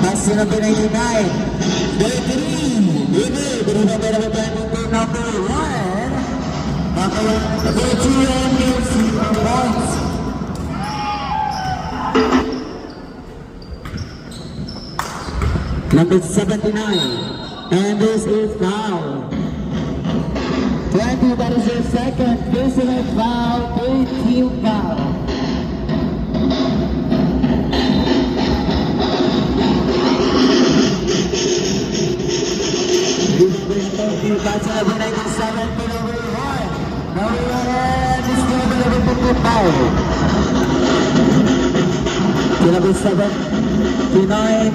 pass to number 99. Day 3, number 1. Number 41 gives you points. Number 79, and this is foul. 20, that is your second personal foul, 13 foul. That's number 97, number 1. Number 1, this is number 55. Number 7, 9,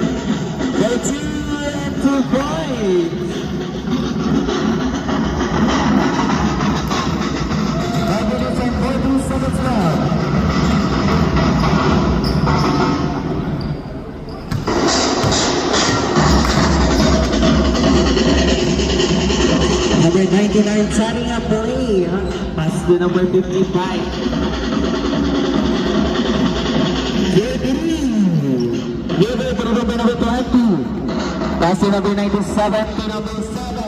13, and 2 points. Number 99, starting up play. Pass to number 55. Give it to number 20. Pass to number 97 to number 7.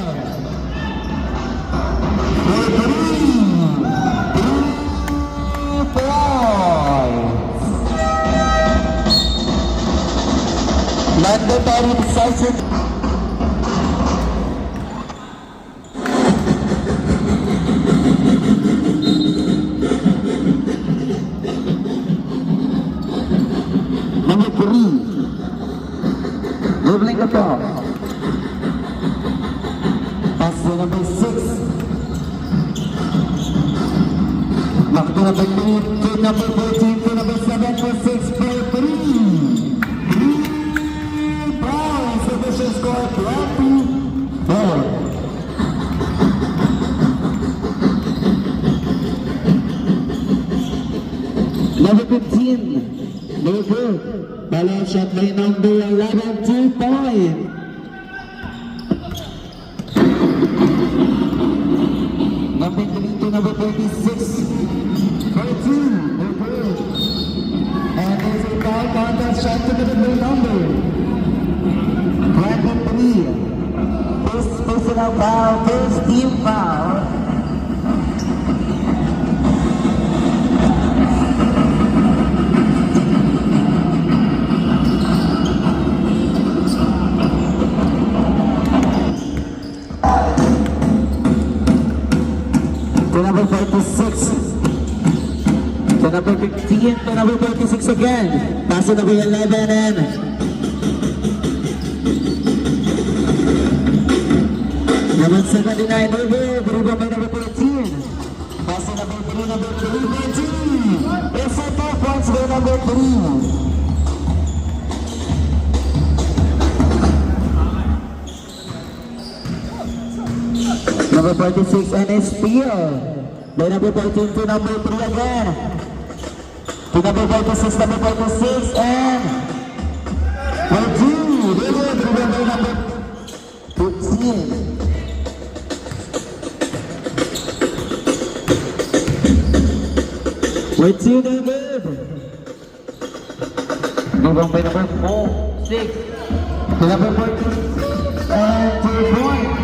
Mandatory decisive. Number 3, dribbling across. Pass to number 6. Back to number 2, to number 14, to number 7, to 6, for 3. 3 points, official score 24. Number 15, no good. Follow shot by number 11, 2 points. Number 3 to number 36, 13, no good. And there's a foul contest shot to the middle number 23. First personal foul, first team foul. To number 46, to number 15, to number 46 again. Pass to number 11 and number 79, dribble by number 14. Pass to number 3, number 3, 13. It's a 2 points by number 3. Number 46 and a steal. By number 14 to number 3 again. To number 46, number 46 and 14. By number 15. With 2 no good. Moving by number 4, 6. To number 14 and 2 points.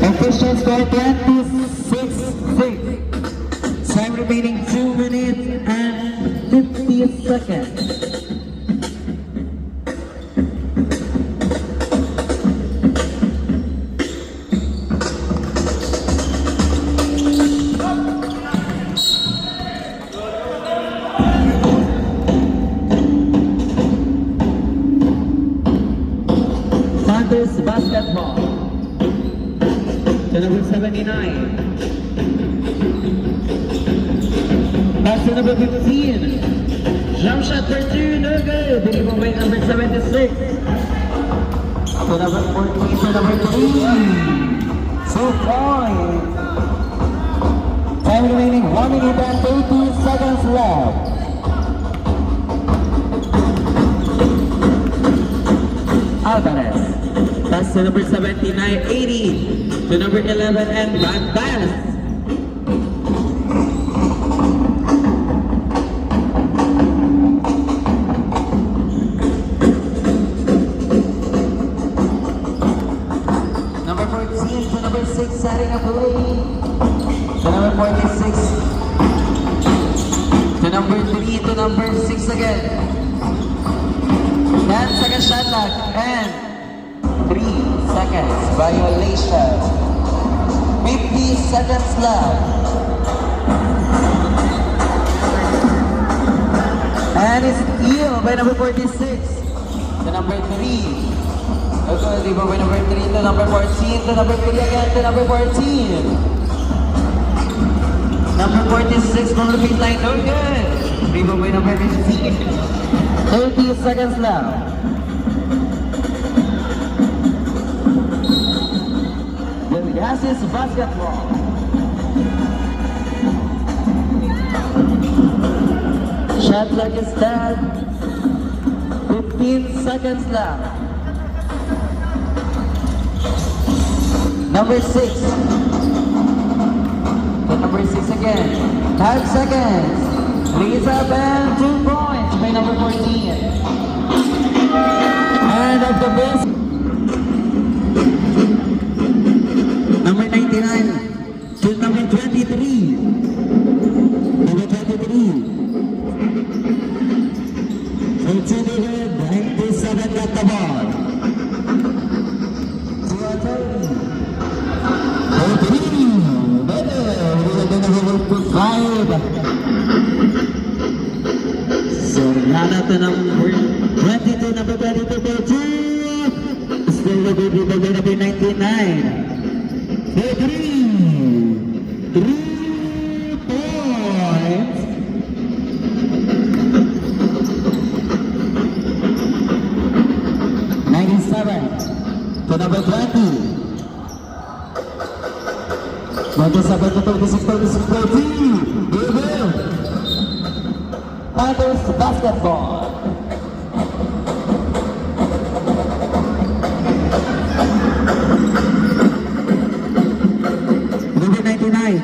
Official score 26-6. Time remaining 2 minutes and 50 seconds. Santos basketball. To number 79. Pass to number 15. Jump shot for 2, no good. Delivered by number 76. To number 14, to number 3. 2 points. Time remaining 1 minute and 30 seconds left. Alvarez. Pass to number 79, 80. To number 11 and back pass. number 3 to number 6 again. 10 seconds shot clock and 3 seconds violation. 50 seconds left. And it's steal by number 46 to number 3. Okay, rebound by number 3 to number 14 to number 3 again to number 14. Number 46 from the baseline, no good. Rebound by number 15. 30 seconds left. Yes, basketball. Shot clock is 10. 15 seconds left. Number 6. To number 6 again. 5 seconds. Raise up and 2 points by number 14. And of the base. Number 99 to number 23. Number 23. It's in the head, 97 got the ball. To a 30. 13. Better. We're going to go to 5. So, Lana to number 22, number 22, 13. Still the baby, number 99. 3 points. To number 20. Number 7 to 36, 36, 13. Good. Panthers basketball. Number 99.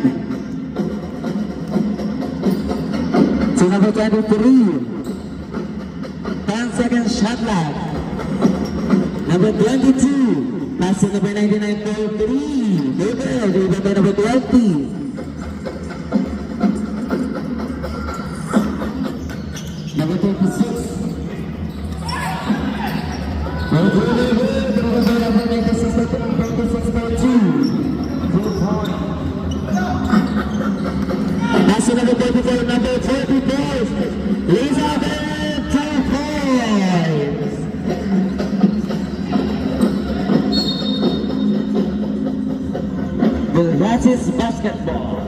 To number 23. 10 seconds shot clock. Number 22, pass to number 99 for 3. Rebound by number 20. Number 26. Number 96 for 2. 2 points. Pass to number 34, number 44. Lisa Bell, 2 points. That is basketball.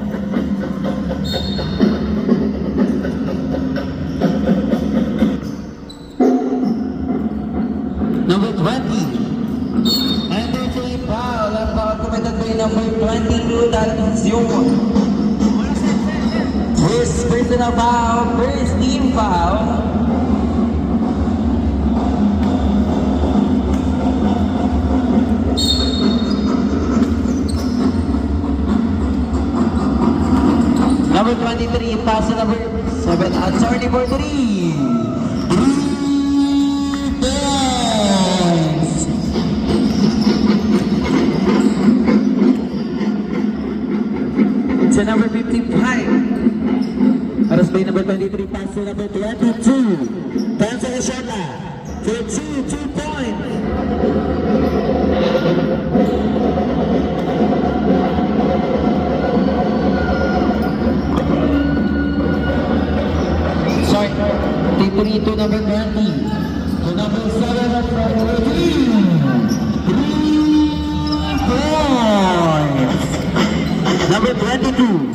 Number 20. And there's a foul. Ang foul committed by number 22. That is yung first personal foul. First team foul. Number 23, pass to number 7, Ansarni for 3. 3 points. To number 55. Aras by number 23, pass to number 22. Pass to Shana. For 2 points. Sorry, 3 to number 20. To number 7 at number 3. 3 points. Number 22.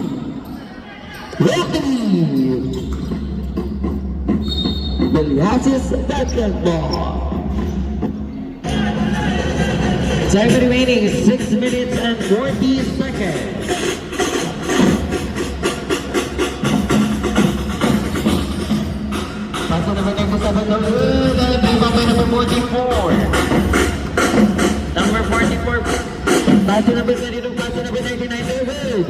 Rocky. Beliasis basketball. Time remaining 6 minutes and 40 seconds. Pass number 97, number 44. Number 44. Pass number 22, pass number 99, good.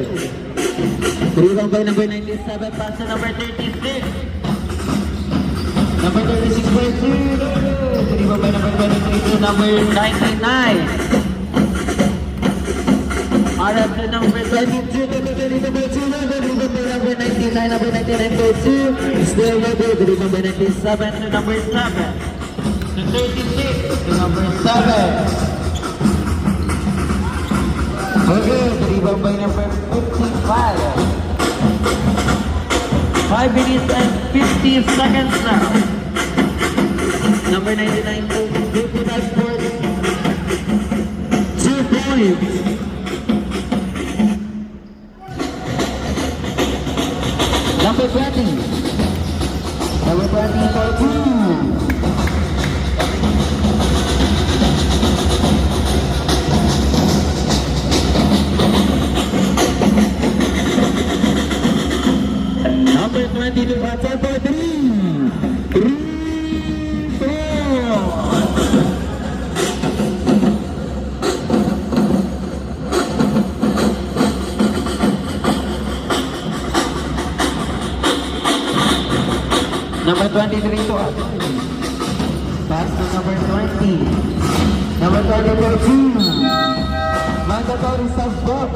Rebound by number 97, pass number 36. Number 36 by 2, rebound by number 23 to number 99. Arab to number 22, number 22, number 99, number 99 for 2. Still number, number 97 to number 7. To 36 to number 7. Okay, dribble by number 55. 5 minutes and 50 seconds now. Number 99 to 55 points. 2 points. Number 20. Number 20 for 2. Number 20 to battle for 3. 4. Number 23 to pass to number 20. Number 20 for 2. Mandatory self-block.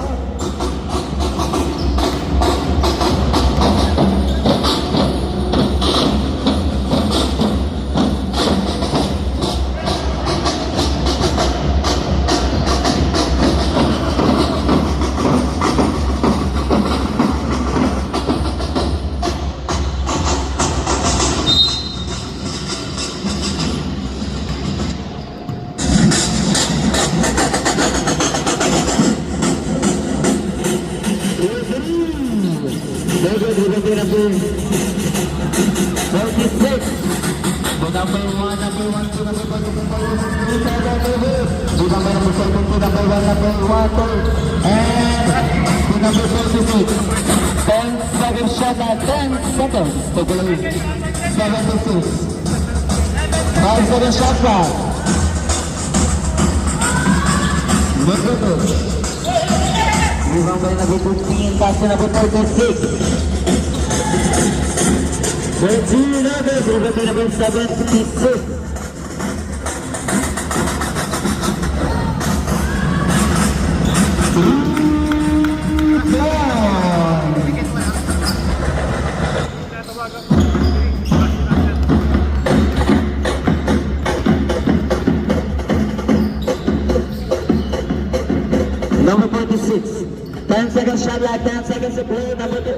To go 76. 5-7 shot clock. Look at this. Rebound by number 15, pass to number 36. 13 others, rebound by number 76. Number 46, 10 seconds shot clock, 10 seconds to play. Number 2,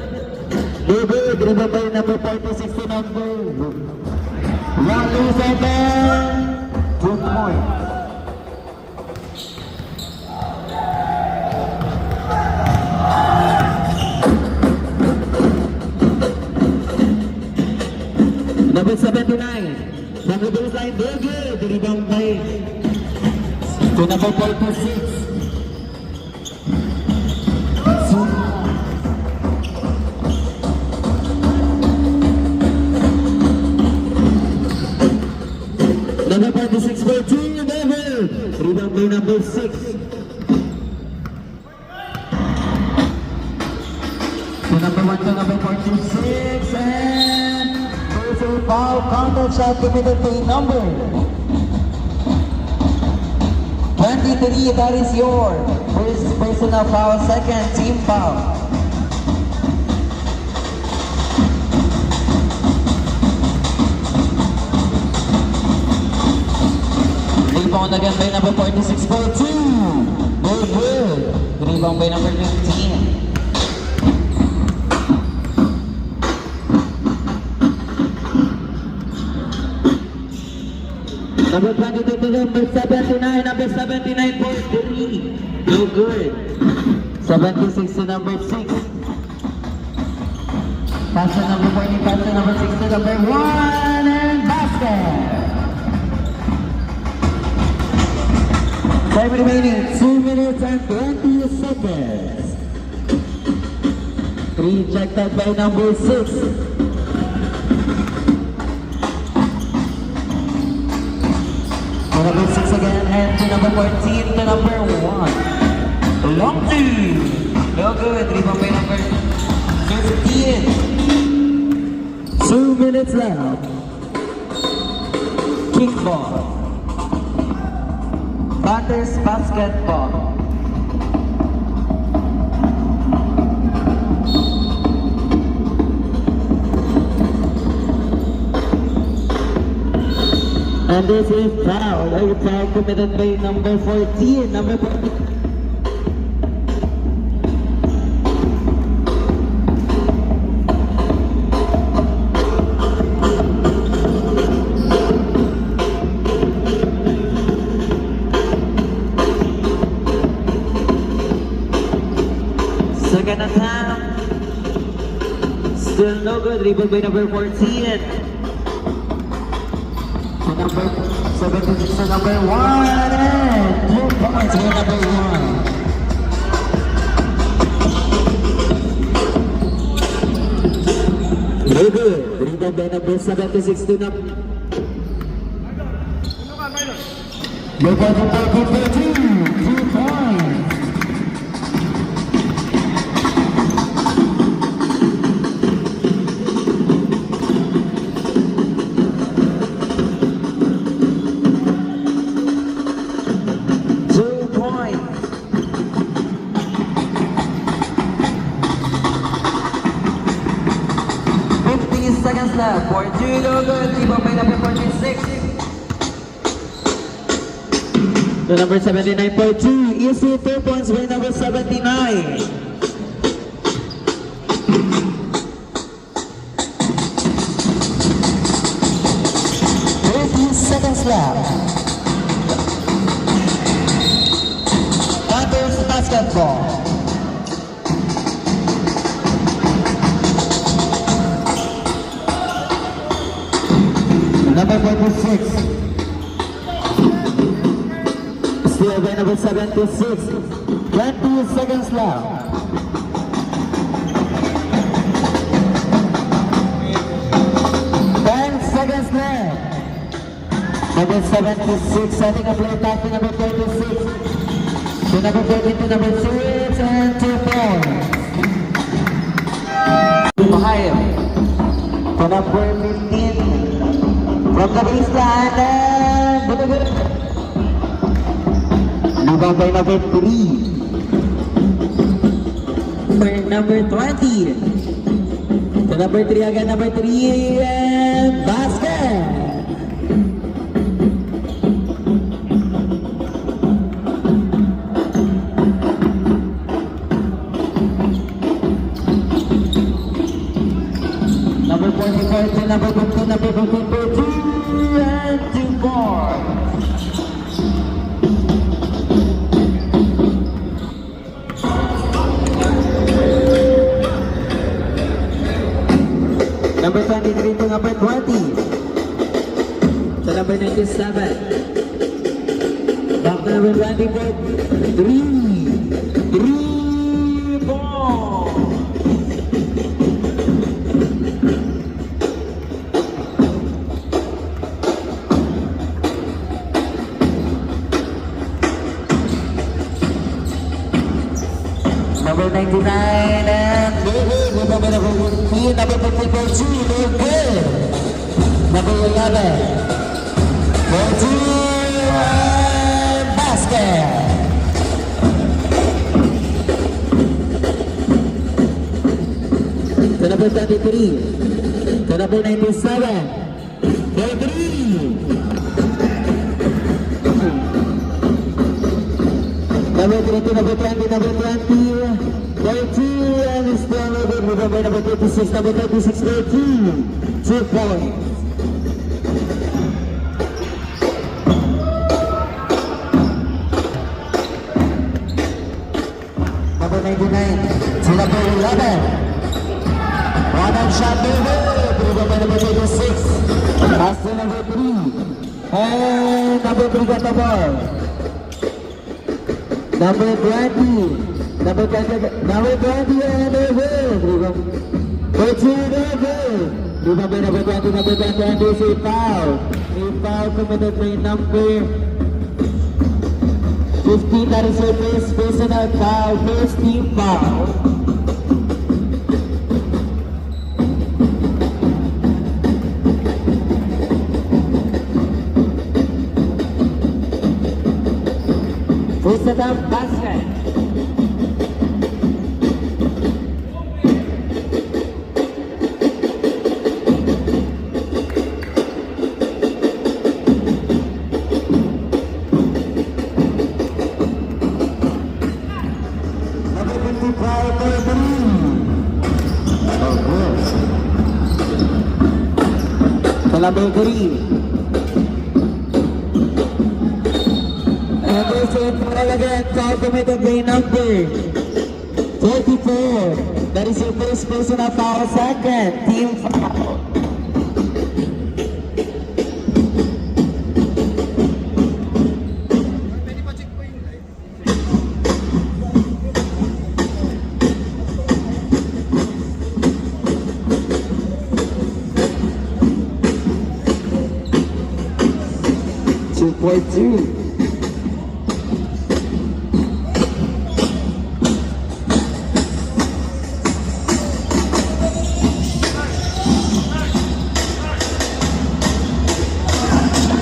dribble by number 46 to number 1 loose and then 2 points. Number 79, number baseline, Doge, dribble by to number 46. Number 46 for 2, never. Rebound by number 6. So number 1 to number 46 and personal foul, counter shot committed by number 23. That is your first personal foul, second team foul. Rebound again by number 46 for 2. Very good. Rebound by number 15. Number 22 to number 79. Number 79 for 3. No good. 76 to number 6. Pass to number 40. Pass to number 6 to number 1. And basket. Time remaining 2 minutes and 20 seconds. Rejected by number 6. To number 6 again and to number 14 to number 1. Long two. No good. Rebound by number 15. 2 minutes left. Kickball. Batters basketball. And this is foul. A foul committed by number 14. Number 14. Second attempt. Still no good. Rebound by number 14. So number 76 to number 1. And 2 points for number 1. Very good. Rebound by number 76 to number. You're going to play for 2 points. Seconds left for 2 no good. Rebound by number 46. The number 79.2. Easy 2 points by number 79. Seconds left. Panthers basketball. Number 46. Still by number 76. 20 seconds left. Seconds left. Number 76 setting a play back to number 36. To number 30 to number 6 and 2 points. Ohio. To number 15. From the baseline and rebound by number 3. For number 20. To number 3 again, number 3 and basket. Number 44 to number 15, number 15 for 2 and 2 more. Number 23 to number 20. To number 97. Back to number 24. 3. 4. Number 99 and number 15, number 54, no good. Number 11, 14 and basket. To number 33, to number 97, for 3. Number 3 to number 20, number 20, 13, and still no good. Number 36, number 36, 13, 2 points. Number 99, to number 11, one and shot, number 36, pass to number 3, and number 3 got the ball. Number 20, number 20, number 20 and over. 14 over. Number 20, number 20 and this is a foul. A foul committed by number 15. That is a personal foul, first team foul. First attempt basket. number 3. And this is all again, time to make a green number 44. That is your first personal foul, second team foul. Point 2.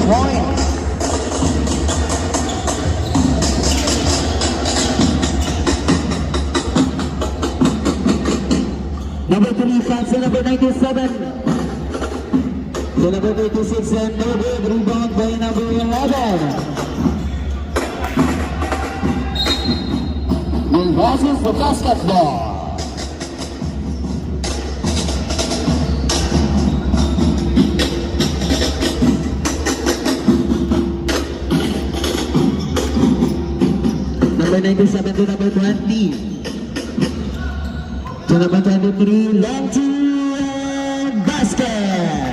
Point. Number 3, pass to number 97. To number 36 and no good, rebound by number 11. Milwaukee for basketball. Number 97 to number 20. To number 23, long two and basket.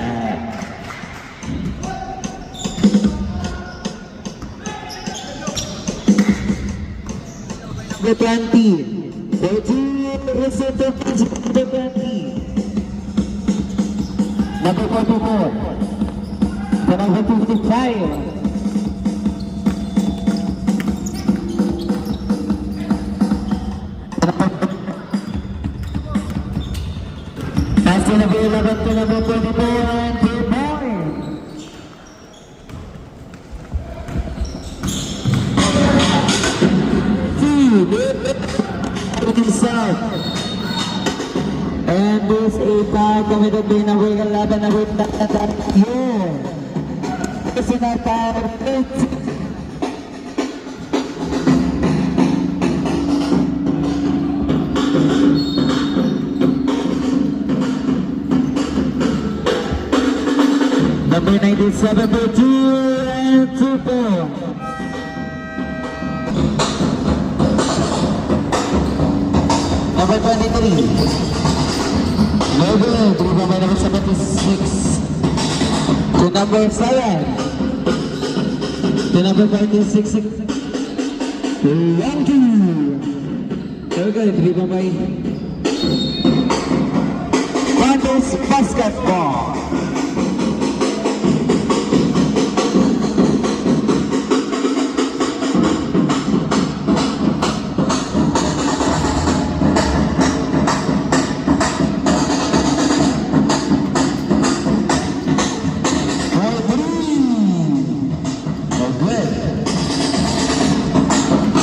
Number 20. 14 is it the number 20. Number 44. To number 55. Pass to number 11 to number 24 and 2 points. And this is foul committed by number 11 na with that here. This is a foul. Number 97 for 2 and 2 points. Number 23. No good. Rebound by number 76. To number 7. To number 46. Yankee. No good. Rebound by Panthers basketball.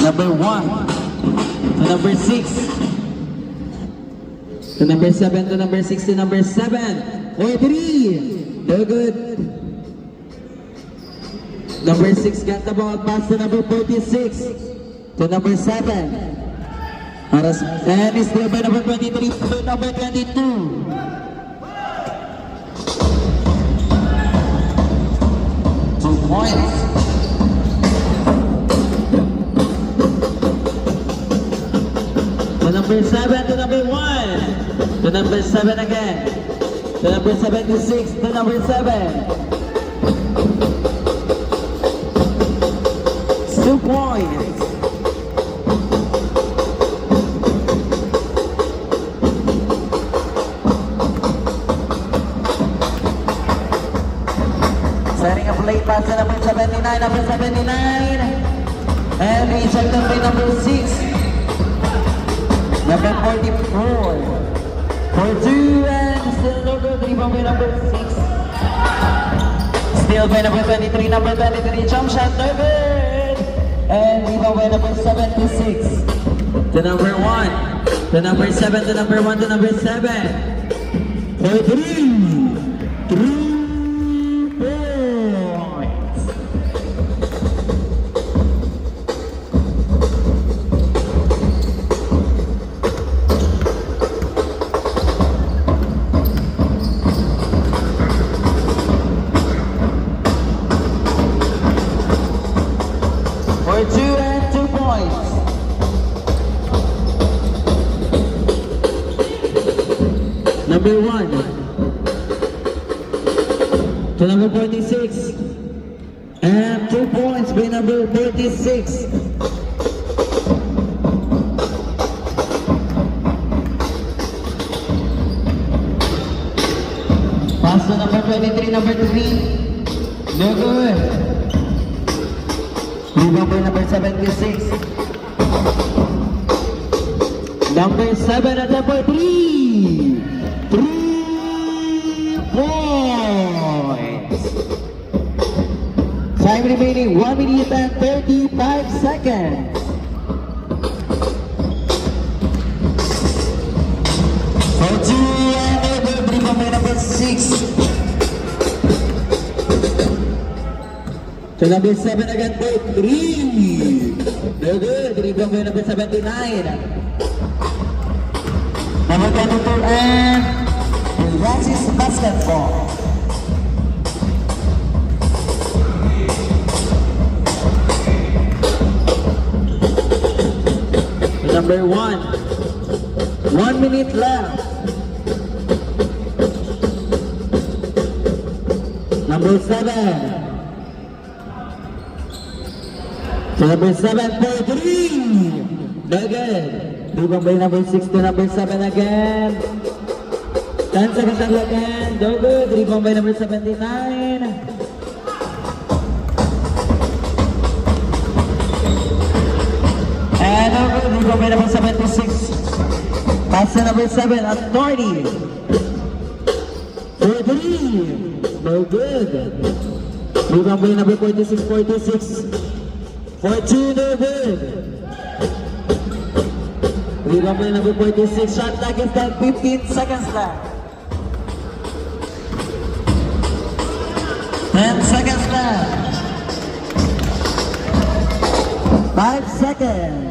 Number 1 to number 6 to number 7 to number 6 to number 7 or 3. No good. Number 6 got the ball, pass to number 46 to number 7. And it's still by number 23 to number 22. Points. To number 7 to number 1. To number 7 again. To number 76 to number 7. 2 points. Setting up late pass to number 79, and rejected by number 6, number 44, for 2, and still no good, rebound by number 6, still by number 23, jump shot, no good, and rebound by number 76, to number 1, to number 7, to number 1, to number 7, for 3, number 1. To number 46. And 2 points by number 36. Pass to number 23, number 3. No good. Rebound by number 76. Number 7 at number 3. 3 points. Time remaining 1 minute and 35 seconds. For 2 and over, rebound by number 6. To number 7 again by 3. No good. Rebound by number 79. Number 22 and Francis basketball. Number 1. 1 minute left. Number 7. To number 7 for 3. No good. Rebound by number 6 to number 7 again. 10 seconds again. No good. Rebound by number 79. And no good. Rebound by number 76. Pass to number 7 at 30. For 3. No good. Rebound by number 46. For 2. No good. Rebound by number 46. Shot clock is at 15 seconds left. 10 seconds left. 5 seconds.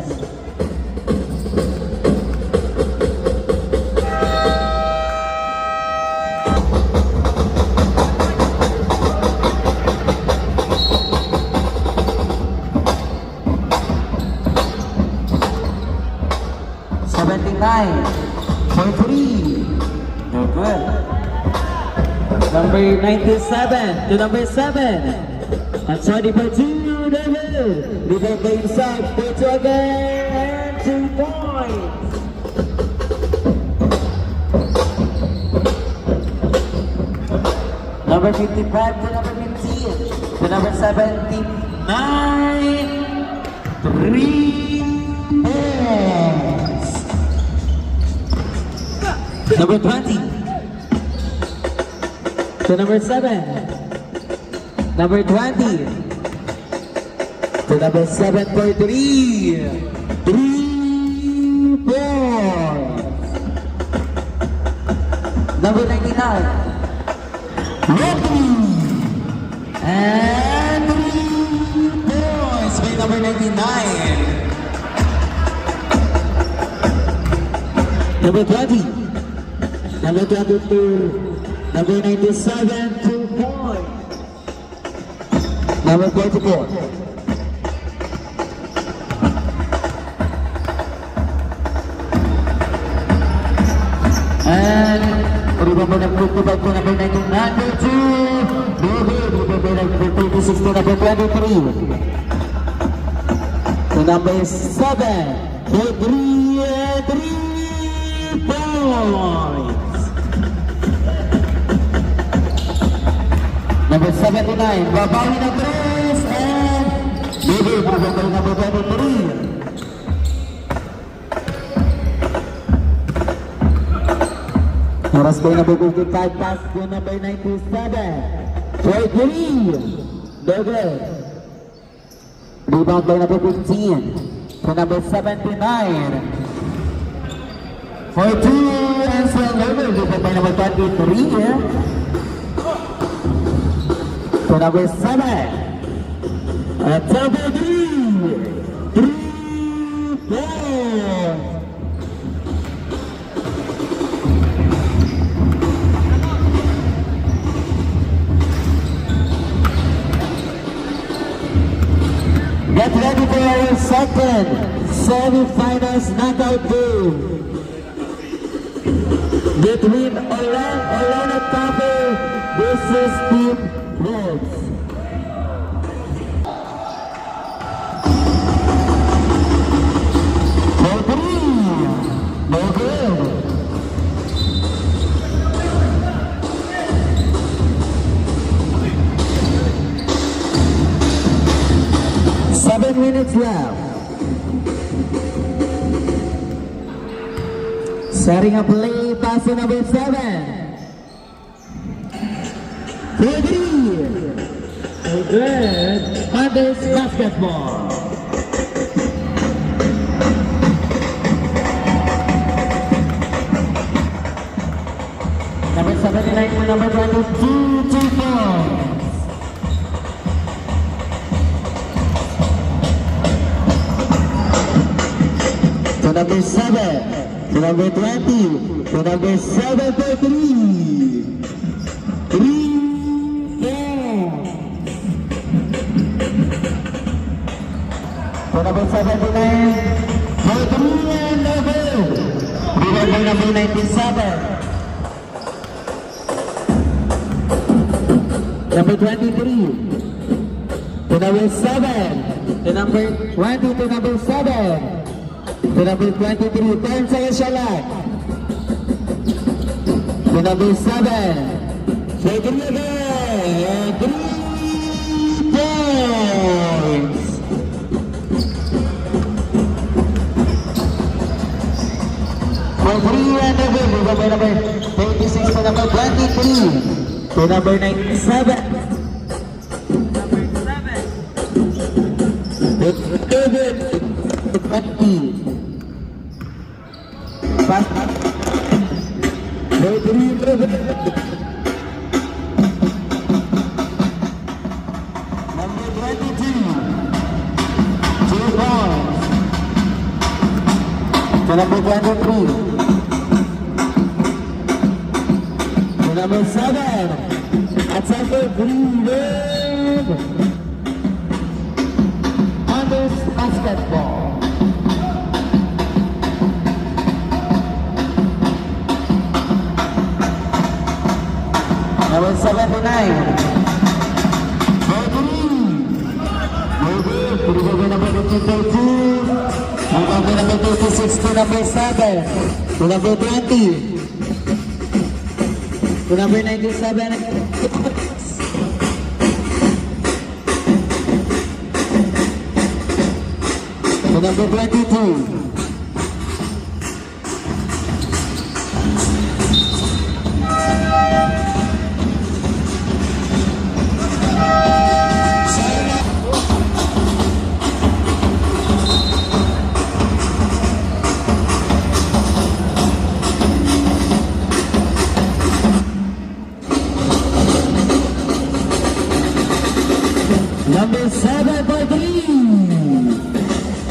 For 3. No good. Number 97 to number 7. That's 20 for 2. No good. Rebound by himself for 2 again. And 2 points. Number 55 to number 15. To number 79. 3 points. Number 20. To number 7. Number 20. To number 7 for 3. 3 points. Number 99. Ready. And 3 points by number 99. Number 20. Number 22, number 97, 2 points. Number 44. And rebound by number 55 to number 19, number 2. Rebound by number 36 to number 23. To number 7, for 3 and 3 points. Number 79, babawi ng 3 and Bibi, rebound by number 23. Oras by number 55, pass to number 97. For 3, Dogo. Rebound by number 15 to number 79. For 2 and still over, rebound by number 23. To number 7. At number 3. 3 points. Get ready for our second semi-finals knockout game. between Olana Cafe versus Team Wolves. No three. No good. 7 minutes left. Setting up play, pass to number 7. 3. Good. Others basketball. Number 79 to number 22, 2 points. To number 7, to number 20, to number 7 for 3. 3 points. To number 79, for 3 and number. Rebound number 97. Number 23, to number 7, to number 20, to number 7, to number 23, 10 seconds siya lang. To number 7, for 3 again, 3 points. For 3 and number 26, to number 23. To number 97. David 20. Pass. Number 22. 2 points. To number 23. To number 7. At number 3, Others basketball. Number 79. Number 32. Number 36 to number 7. To number 20. To number 97. To number 22. Number 7 for 3.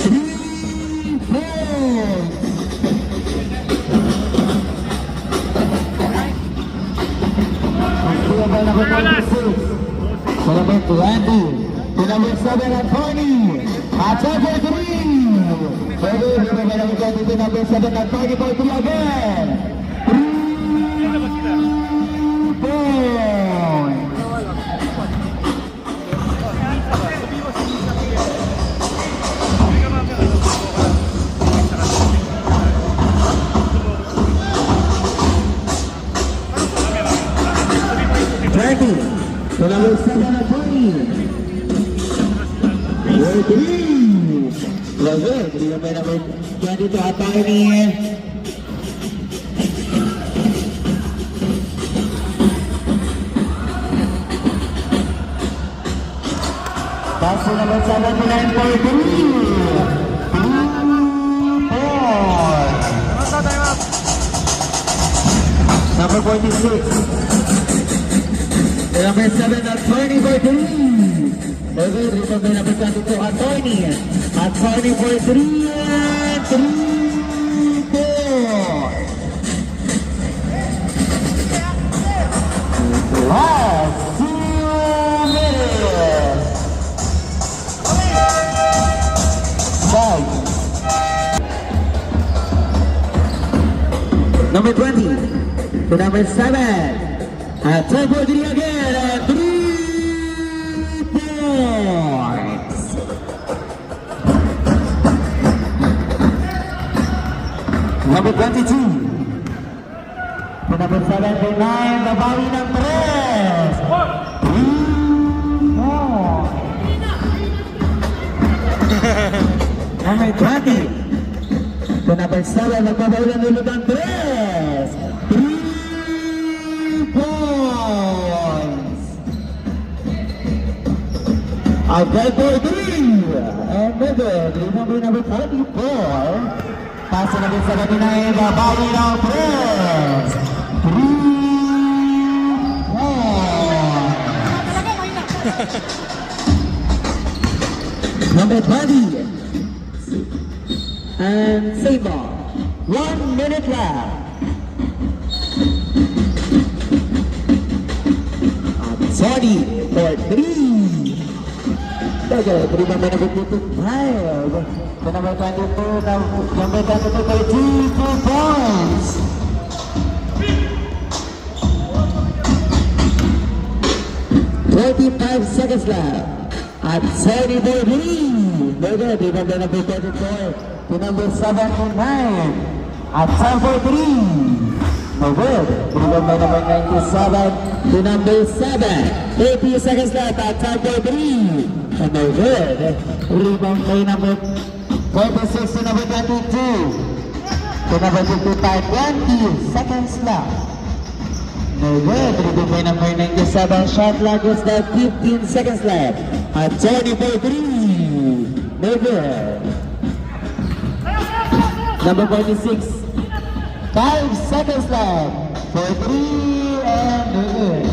3 points. To number 26. To number 20. To number 7 at 20. At number 3. To number 7 at 20 for 3 again. 3 points. To number 7 at 20. 3. Lagot. Hindi na may number 22 at 20. Pass to number 79 for 3. 4. Number 46. Number 7 at 20 for 3. Okay, rebound by number 22 at 20. At 20 for 3 and 3 points. Last 2 minutes. 5. Number 20. to number 7. At 10 for 3 again, and 3 points. Number 22. To number 79, nabawi ng 3. 3 points. Number 20. To number 7, nagbabawi ng ulit ng 3. 3 points. Again for 3. And again, number 44. Pass na din sa kanina ay nabawi ng 3. 3 points. Number 20. And save ball. 1 minute left. Sorry for 3. Okay, 3 by number 25. The number 22, number 22 by 2 points. $35 seconds left. At 74 Number 24 to number 79. At 10 for 3. No good. Rebound by number 97 to number 7. 30 seconds left at 10 for 3. And no good. Rebound by number 46 to number 22. To number 55. 20 seconds left. No good. Rebound by number 97. Shot clock is now 15 seconds left. At 20 for 3. No good. Number 46. 5 seconds left for 3 and no good.